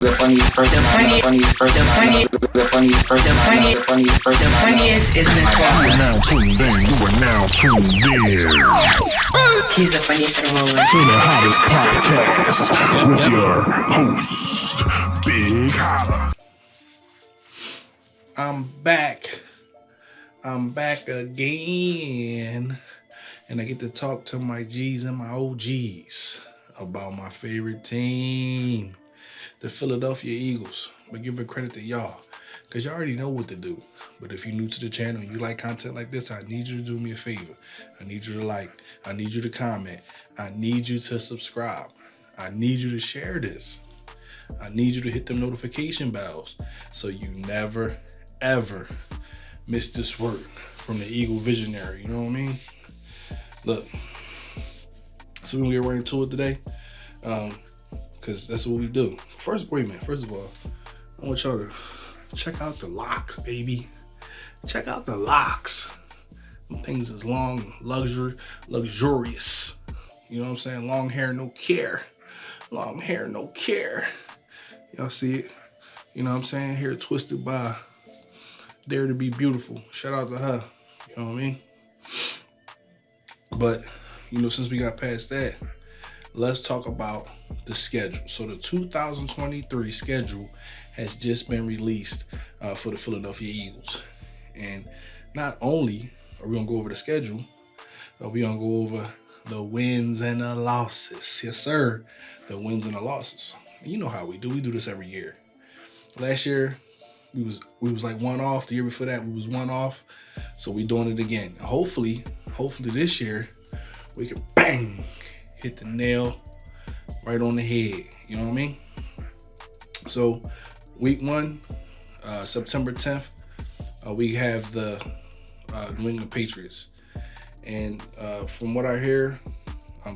The funniest person, the funniest is this one. You are now tuned in. He's the funniest in the world. To the hottest podcast with your host, Big Hotta. I'm back again. And I get to talk to my G's and my OGs about my favorite team, the Philadelphia Eagles. But giving credit to y'all, because y'all already know what to do. But if you're new to the channel and you like content like this, I need you to do me a favor. I need you to like. I need you to comment. I need you to subscribe. I need you to share this. I need you to hit the notification bells so you never, ever miss this work from the Eagle Visionary. You know what I mean? Look, so we're going to get right into it today, because that's what we do. First of all, I want y'all to check out the locks, baby. Check out the locks. Them things is long, luxurious. You know what I'm saying? Long hair, no care. Long hair, no care. Y'all see it? You know what I'm saying? Hair twisted by Dare to Be Beautiful. Shout out to her. You know what I mean? But, you know, since we got past that, let's talk about the schedule. So the 2023 schedule has just been released for the Philadelphia Eagles. And not only are we going to go over the schedule, but we're going to go over the wins and the losses. Yes, sir. The wins and the losses. And you know how we do. We do this every year. Last year, we was like one off. The year before that, we was one off. So we doing it again. Hopefully this year we can bang hit the nail right on the head. You know what I mean? So week 1, September 10th, we have the New England Patriots. And from what I hear,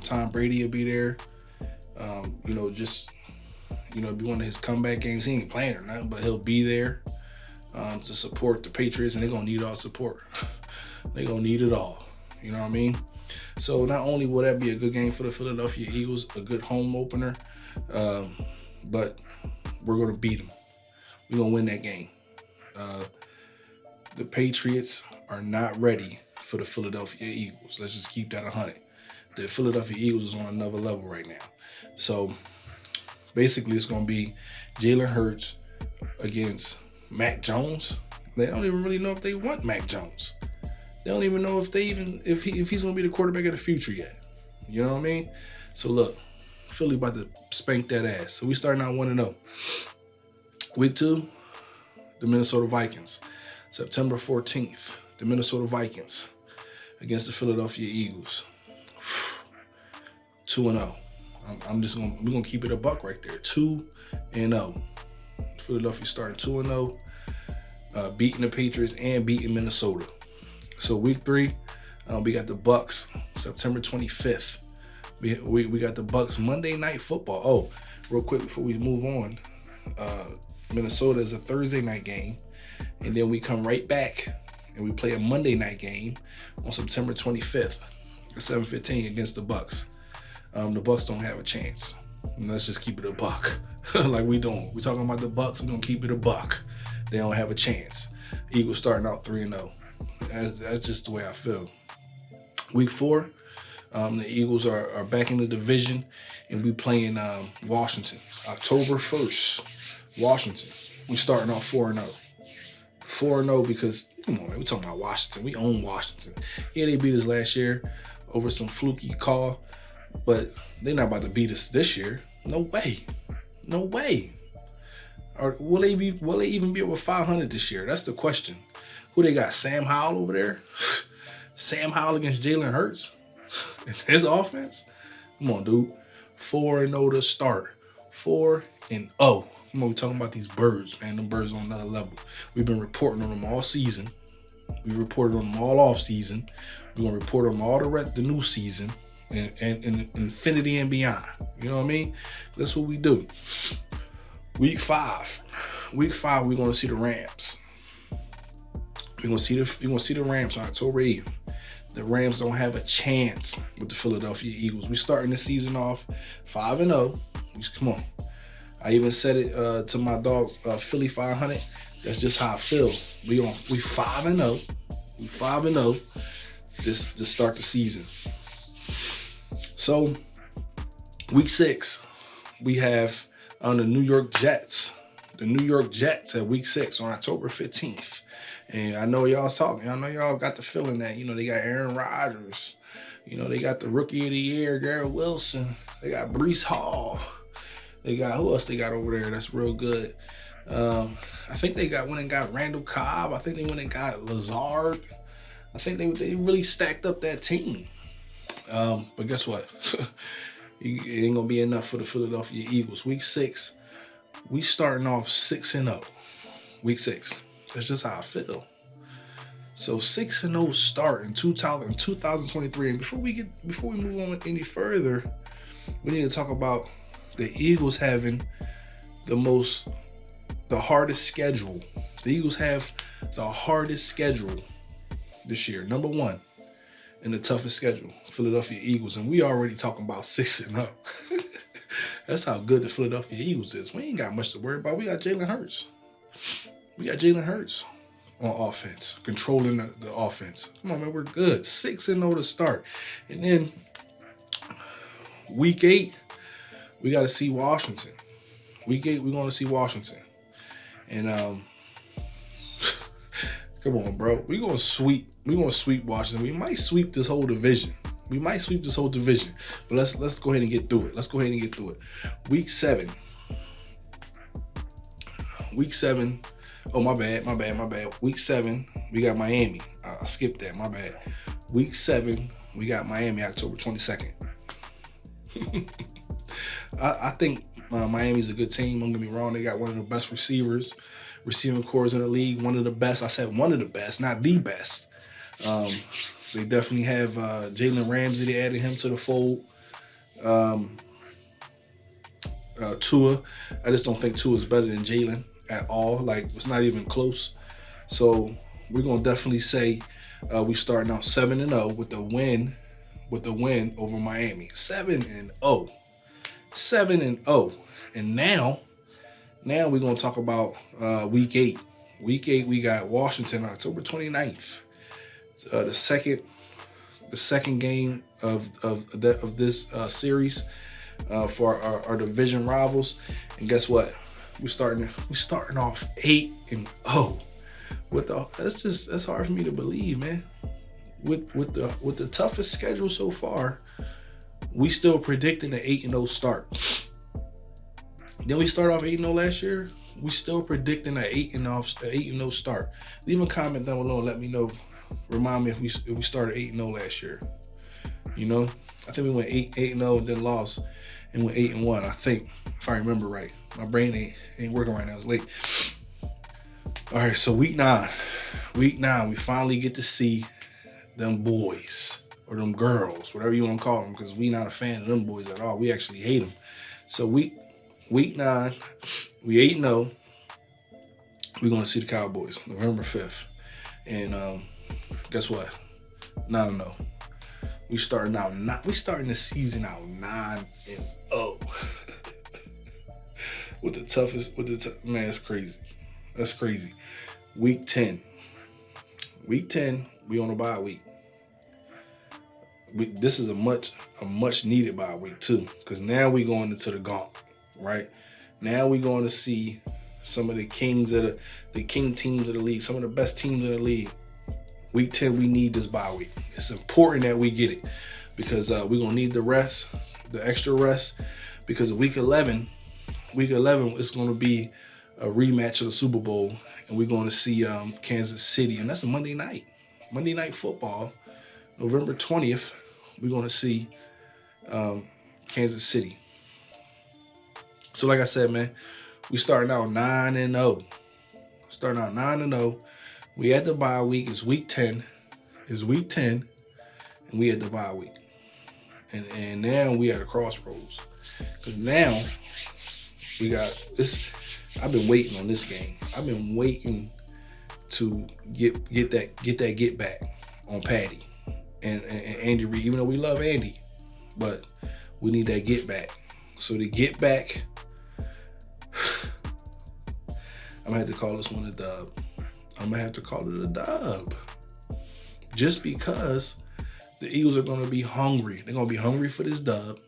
Tom Brady will be there. Be one of his comeback games. He ain't playing or nothing, but he'll be there to support the Patriots, and they're going to need all support. They're going to need it all. You know what I mean? So not only will that be a good game for the Philadelphia Eagles, a good home opener, but we're going to beat them. We're going to win that game. The Patriots are not ready for the Philadelphia Eagles. Let's just keep that 100. The Philadelphia Eagles is on another level right now. So basically it's going to be Jalen Hurts against Mac Jones. They don't even really know if they want Mac Jones. They don't even know if he's going to be the quarterback of the future yet. You know what I mean? So look, Philly about to spank that ass. So we starting out 1-0. Week 2, the Minnesota Vikings. September 14th, the Minnesota Vikings against the Philadelphia Eagles. 2-0. We're gonna keep it a buck right there. 2-0. Philadelphia starting 2-0, beating the Patriots and beating Minnesota. So week 3, we got the Bucks, September 25th. We got the Bucks Monday Night Football. Oh, real quick before we move on, Minnesota is a Thursday night game, and then we come right back and we play a Monday night game on September 25th at 7:15 against the Bucks. The Bucks don't have a chance. And let's just keep it a buck, like we doing. We talking about the Bucks. We're gonna keep it a buck. They don't have a chance. Eagles starting out 3-0. That's just the way I feel. Week 4, the Eagles are back in the division, and we playing Washington. October 1st, Washington. We starting off 4-0. 4-0 because, come on, man, we talking about Washington. We own Washington. Yeah, they beat us last year over some fluky call, but they're not about to beat us this year. No way. No way. Or will they even be over 500 this year? That's the question. Who they got? Sam Howell over there? Sam Howell against Jalen Hurts? And his offense? Come on, dude. 4-0 to start. 4-0. Come on, we talking about these birds, man. Them birds on another level. We've been reporting on them all season. We reported on them all off season. We're going to report on them all the new season and infinity and beyond. You know what I mean? That's what we do. Week 5, we're going to see the Rams. We're going to see the Rams on October 8th. The Rams don't have a chance with the Philadelphia Eagles. We starting the season off 5-0. Come on. I even said it to my dog Philly 500. That's just how I feel. We 5-0. We 5-0 this to start the season. So week 6, we have on the New York Jets. The New York Jets at week 6 on October 15th. And I know y'all talking. I know y'all got the feeling that, they got Aaron Rodgers. They got the Rookie of the Year, Garrett Wilson. They got Breece Hall. They got, who else they got over there that's real good? I think they went and got Randall Cobb. I think they went and got Lazard. I think they really stacked up that team. But guess what? It ain't going to be enough for the Philadelphia Eagles. Week 6, we starting off 6-0. Week 6. That's just how I feel. So 6-0 start in 2023. And before we move on any further, we need to talk about the Eagles having the hardest schedule. The Eagles have the hardest schedule this year. Number 1 in the toughest schedule, Philadelphia Eagles. And we already talking about 6-0. That's how good the Philadelphia Eagles is. We ain't got much to worry about. We got Jalen Hurts. On offense, controlling the offense. Come on, man, we're good. 6-0 to start. And then week 8, we got to see Washington. Week 8, we're going to see Washington. And come on, bro. We're going to sweep Washington. We might sweep this whole division. But let's go ahead and get through it. Week 7. Oh, my bad. Week 7, we got Miami. I skipped that, my bad. Week 7, we got Miami, October 22nd. I think Miami's a good team. Don't get me wrong. They got one of the best receiving cores in the league. One of the best. I said one of the best, not the best. They definitely have Jalen Ramsey. They added him to the fold. Tua. I just don't think Tua is better than Jalen at all. Like, it's not even close. So we're gonna definitely say we starting out 7-0 with the win over Miami. 7-0. And now we're gonna talk about week 8. Week 8, we got Washington October 29th. The second game of this series for our division rivals. And guess what? We're starting off 8-0. That's hard for me to believe, man. With the toughest schedule so far, we still predicting an 8-0 start. Then we start off 8-0 last year. We still predicting an 8-0 start. Leave a comment down below and let me know. Remind me if we started 8-0 last year. I think we went 8-0 and then lost and went 8-1. I think, if I remember right. My brain ain't working right now. It's late. All right, so week 9, we finally get to see them boys or them girls, whatever you want to call them, because we not a fan of them boys at all. We actually hate them. So week 9, we 8-0. We're gonna see the Cowboys November 5th, and guess what? 9-0. We starting the season out 9-0. Man, it's crazy. That's crazy. Week 10, we on a bye week. This is a much needed bye week too, because now we going into the gauntlet, right? Now we going to see some of the king teams of the league, some of the best teams in the league. Week 10, we need this bye week. It's important that we get it, because we're gonna need the extra rest, because week 11 is going to be a rematch of the Super Bowl, and we're going to see Kansas City, and that's a Monday night football, November 20th. We're going to see Kansas City. So like I said, man, we starting out 9-0. We had the bye week. It's week 10. And we had the bye week. And now we at a crossroads, because now we got this. I've been waiting on this game. I've been waiting to get that get back on Patty and Andy Reid. Even though we love Andy, but we need that get back. So the get back I'm gonna have to call this one a dub. I'm gonna have to call it a dub. Just because the Eagles are gonna be hungry. They're gonna be hungry for this dub.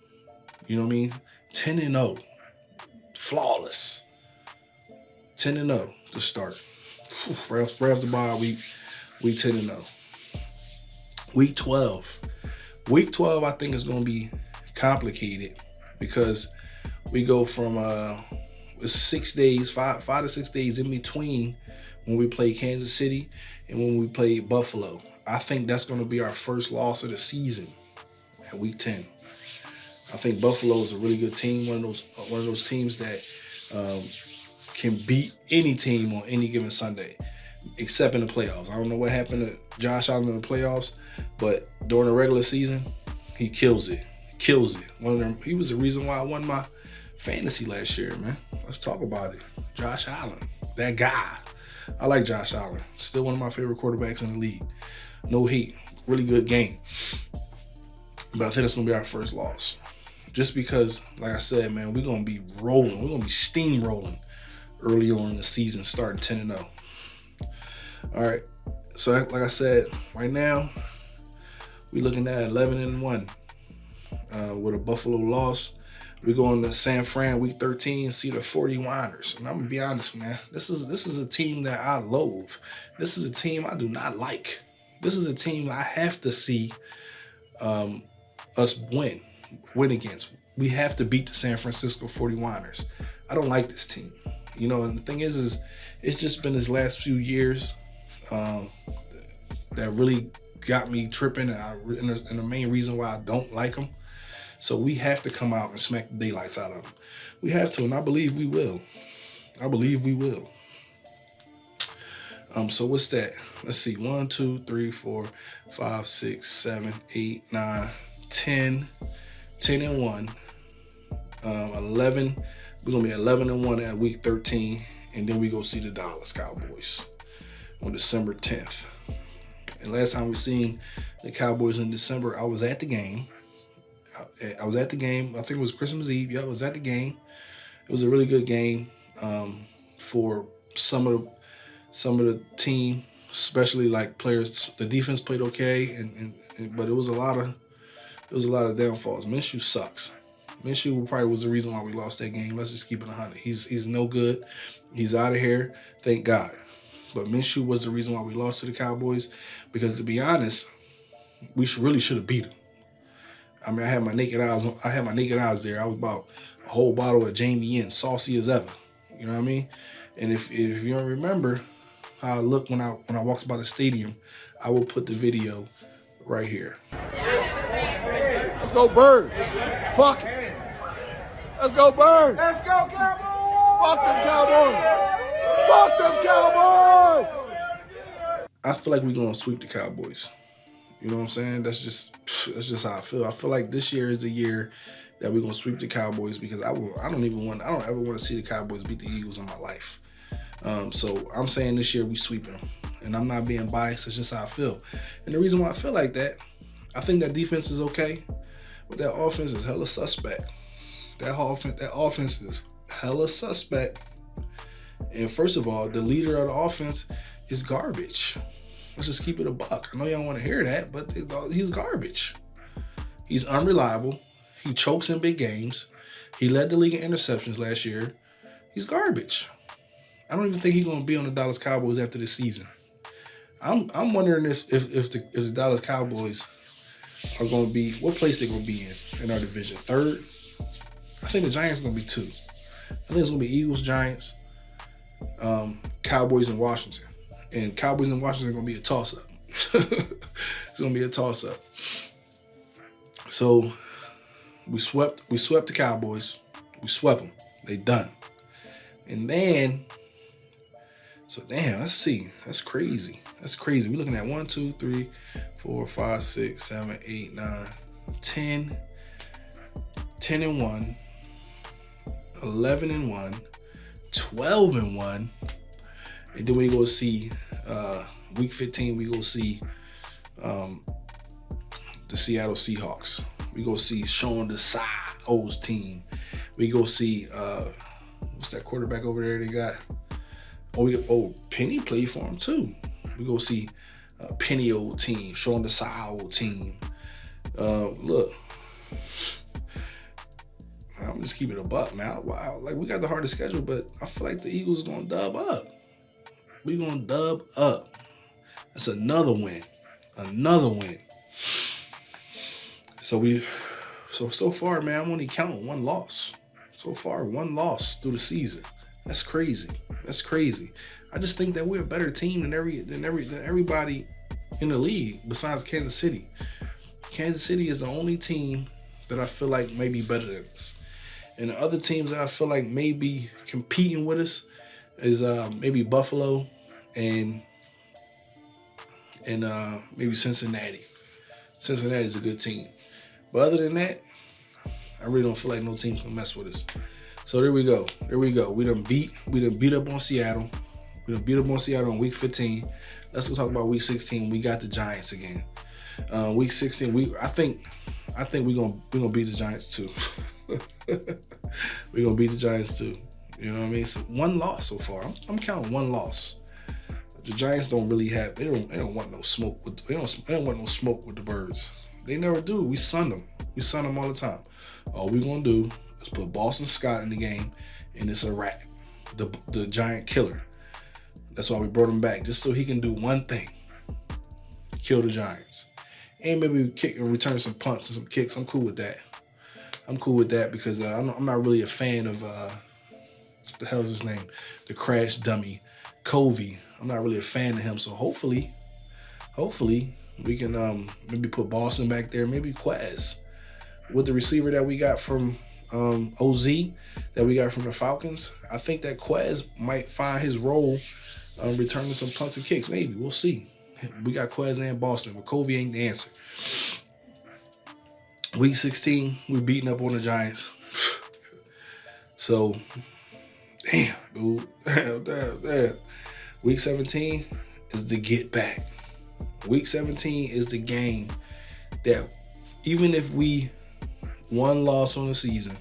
You know what I mean? 10-0. Flawless. 10-0 to start. Right off the bye, week 10-0. Week 12. Week 12, I think, is going to be complicated because we go from 6 days, five to 6 days in between when we play Kansas City and when we play Buffalo. I think that's going to be our first loss of the season at week 10. I think Buffalo is a really good team, one of those teams that can beat any team on any given Sunday, except in the playoffs. I don't know what happened to Josh Allen in the playoffs, but during the regular season, he kills it. He was the reason why I won my fantasy last year, man. Let's talk about it. Josh Allen, that guy. I like Josh Allen. Still one of my favorite quarterbacks in the league. No hate. Really good game. But I think that's going to be our first loss. Just because, like I said, man, we're going to be rolling. We're going to be steamrolling early on in the season, starting 10-0. All right. So, like I said, right now, we're looking at 11-1 with a Buffalo loss. We're going to San Fran week 13, see the 49ers. And I'm going to be honest, man, this is a team that I loathe. This is a team I do not like. This is a team I have to see us win against. We have to beat the San Francisco 49ers. I don't like this team. You know, and the thing is it's just been his last few years that really got me tripping, and the main reason why I don't like him. So we have to come out and smack the daylights out of them. We have to, and I believe we will. So what's that? Let's see. 1, 2, 3, 4, 5, 6, 7, 8, 9, 10. 10-1. 11. We're gonna be 11-1 at week 13, and then we go see the Dallas Cowboys on December 10th. And last time we seen the Cowboys in December, I was at the game. I think it was Christmas Eve. Yeah, I was at the game. It was a really good game for some of the team, especially like players. The defense played okay, but it was a lot of downfalls. Minshew sucks. Minshew probably was the reason why we lost that game. Let's just keep it 100. He's no good. He's out of here. Thank God. But Minshew was the reason why we lost to the Cowboys, because to be honest, we really should have beat them. I mean, I had my naked eyes there. I was about a whole bottle of Jamie Inn, saucy as ever. You know what I mean? And if you don't remember how I looked when I walked by the stadium, I will put the video right here. Let's go Birds. Fuck it. Let's go Birds. Let's go Cowboys. Fuck them Cowboys. Fuck them Cowboys. I feel like we're gonna sweep the Cowboys. You know what I'm saying? That's just how I feel. I feel like this year is the year that we're gonna sweep the Cowboys, because I don't ever want to see the Cowboys beat the Eagles in my life. So I'm saying this year we sweeping them, and I'm not being biased. It's just how I feel. And the reason why I feel like that, I think that defense is okay, but that offense is hella suspect. That offense is hella suspect. And first of all, the leader of the offense is garbage. Let's just keep it a buck. I know y'all don't want to hear that, but he's garbage. He's unreliable. He chokes in big games. He led the league in interceptions last year. He's garbage. I don't even think he's going to be on the Dallas Cowboys after this season. I'm wondering if the Dallas Cowboys are going to be, what place they're going to be in our division. Third? I think the Giants are going to be 2. I think it's going to be Eagles, Giants, Cowboys, and Washington. And Cowboys and Washington are going to be a toss-up. It's going to be a toss-up. So we swept the Cowboys. We swept them. They done. And then, so damn, let's see. That's crazy. We're looking at 1, 2, 3, 4, 5, 6, 7, 8, 9, 10. 10-1. 11-1. 12-1. And then we go see week 15. We go see the Seattle Seahawks. We go see Sean Desai's team. We go see what's that quarterback over there they got? Penny played for him too. We go see Penny old team, showing the side old team. Look, I'm just keeping it a buck, man. Wow, like we got the hardest schedule, but I feel like the Eagles gonna dub up. We gonna dub up. That's another win. Another win. So far, man, I'm only counting one loss. So far, one loss through the season. That's crazy. That's crazy. I just think that we're a better team than everybody in the league besides Kansas City. Kansas City is the only team that I feel like may be better than us. And the other teams that I feel like may be competing with us is maybe Buffalo and maybe Cincinnati. Cincinnati's a good team. But other than that, I really don't feel like no team can mess with us. So there we go. We done beat up on Seattle. We done beat up on Seattle in week 15. Let's go talk about week 16. We got the Giants again. Week 16, I think we're gonna beat the Giants too. We're gonna beat the Giants too. You know what I mean? So one loss so far. I'm counting one loss. The Giants don't really have. They don't want no smoke with. They don't want no smoke with the Birds. They never do. We sun them. We sun them all the time. All we gonna do is put Boston Scott in the game, and it's a wrap. The Giant killer. That's why we brought him back, just so he can do one thing: kill the Giants, and maybe kick and return some punts and some kicks. I'm cool with that. Because I'm not really a fan of what the hell is his name? The crash dummy, Covey. I'm not really a fan of him. So hopefully we can maybe put Boston back there, maybe Quez. With the receiver that we got from OZ, that we got from the Falcons, I think that Quez might find his role returning some punts and kicks. Maybe. We'll see. We got Quez and Boston, but Covey ain't the answer. Week 16, we're beating up on the Giants. So, damn, dude. Damn. Week 17 is the get back. Week 17 is the game that even if we one loss on the season,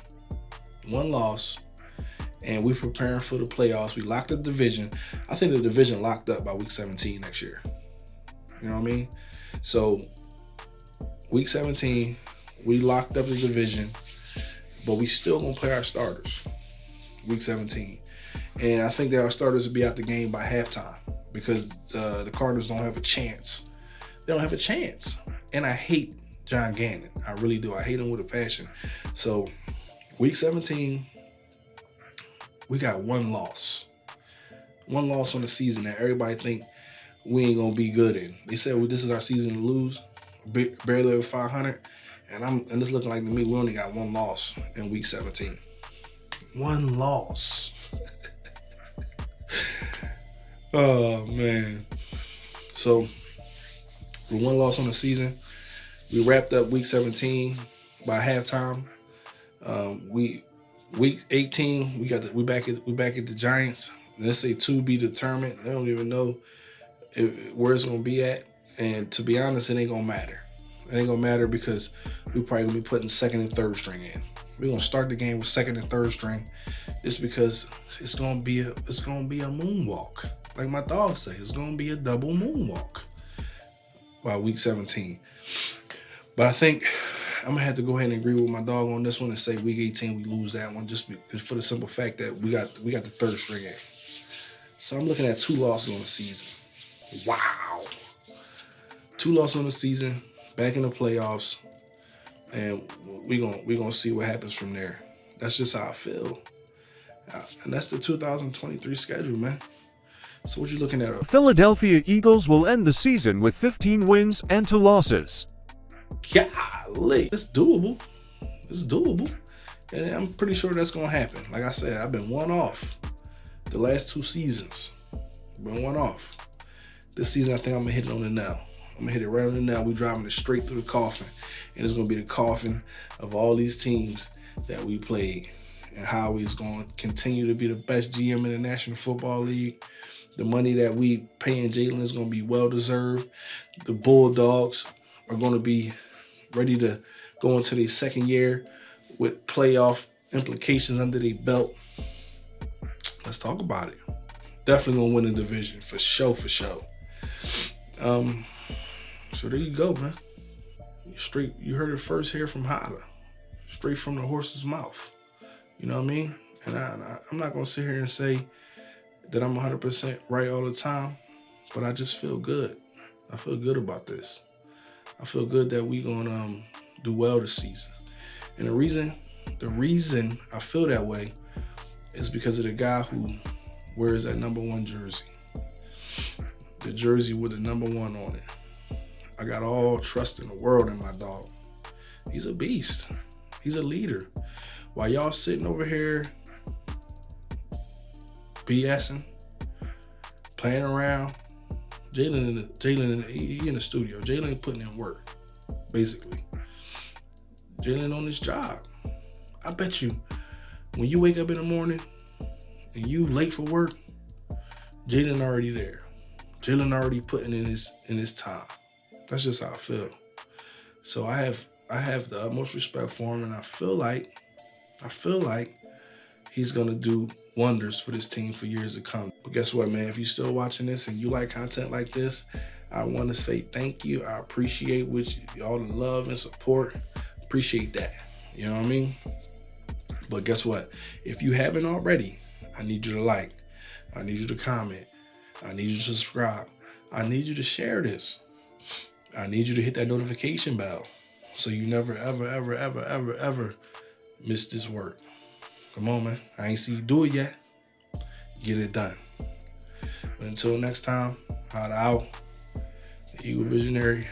and we're preparing for the playoffs, we locked up the division. I think the division locked up by week 17 next year. You know what I mean? So, week 17, we locked up the division, but we still gonna play our starters. Week 17. And I think that our starters will be out the game by halftime because the Cardinals don't have a chance. They don't have a chance. And I hate John Gannon. I really do. I hate him with a passion. So, week 17, we got one loss. One loss on the season that everybody think we ain't going to be good in. They said, well, this is our season to lose. Barely over 500. And it's looking like to me, we only got one loss in week 17. One loss. Oh, man. So, with one loss on the season, we wrapped up week 17 by halftime. Week 18, we back at the Giants. Let's say to be determined. They don't even know where it's gonna be at. And to be honest, it ain't gonna matter. It ain't gonna matter because we probably gonna be putting second and third string in. We're gonna start the game with second and third string, just because it's gonna be a moonwalk. Like my dog say, it's gonna be a double moonwalk by week 17. But I think I'm gonna have to go ahead and agree with my dog on this one and say week 18 we lose that one, just for the simple fact that we got the third string in. So I'm looking at 2 losses on the season. Wow. 2 losses on the season, back in the playoffs, and we gonna see what happens from there. That's just how I feel. And that's the 2023 schedule, man. So what you looking at? Philadelphia Eagles will end the season with 15 wins and 2 losses. Golly, it's doable. It's doable. And I'm pretty sure that's going to happen. Like I said, I've been one off the last 2 seasons. Been one off. This season, I think I'm going to hit it on the nail. I'm going to hit it right on the nail. We're driving it straight through the coffin. And it's going to be the coffin of all these teams that we played. And how he's going to continue to be the best GM in the National Football League. The money that we paying Jalen is going to be well-deserved. The Bulldogs are going to be ready to go into their second year with playoff implications under their belt. Let's talk about it. Definitely gonna win the division for sure. So there you go, man. Straight, you heard it first here from Hotta. Straight from the horse's mouth. You know what I mean? And I'm not gonna sit here and say that I'm 100% right all the time, but I just feel good. I feel good about this. I feel good that we gonna do well this season. And the reason I feel that way is because of the guy who wears that #1 jersey. The jersey with the #1 on it. I got all trust in the world in my dog. He's a beast. He's a leader. While y'all sitting over here BSing, playing around, Jalen, he in the studio. Jalen putting in work, basically. Jalen on his job. I bet you, when you wake up in the morning and you late for work, Jalen already there. Jalen already putting in his time. That's just how I feel. So I have the utmost respect for him, and I feel like he's gonna do wonders for this team for years to come. But guess what, man? If you're still watching this and you like content like this, I want to say thank you. I appreciate all the love and support. Appreciate that. You know what I mean? But guess what? If you haven't already, I need you to like. I need you to comment. I need you to subscribe. I need you to share this. I need you to hit that notification bell so you never, ever miss this work. Come on, man. I ain't see you do it yet. Get it done. But until next time, Hotta out. The Eagle Visionary.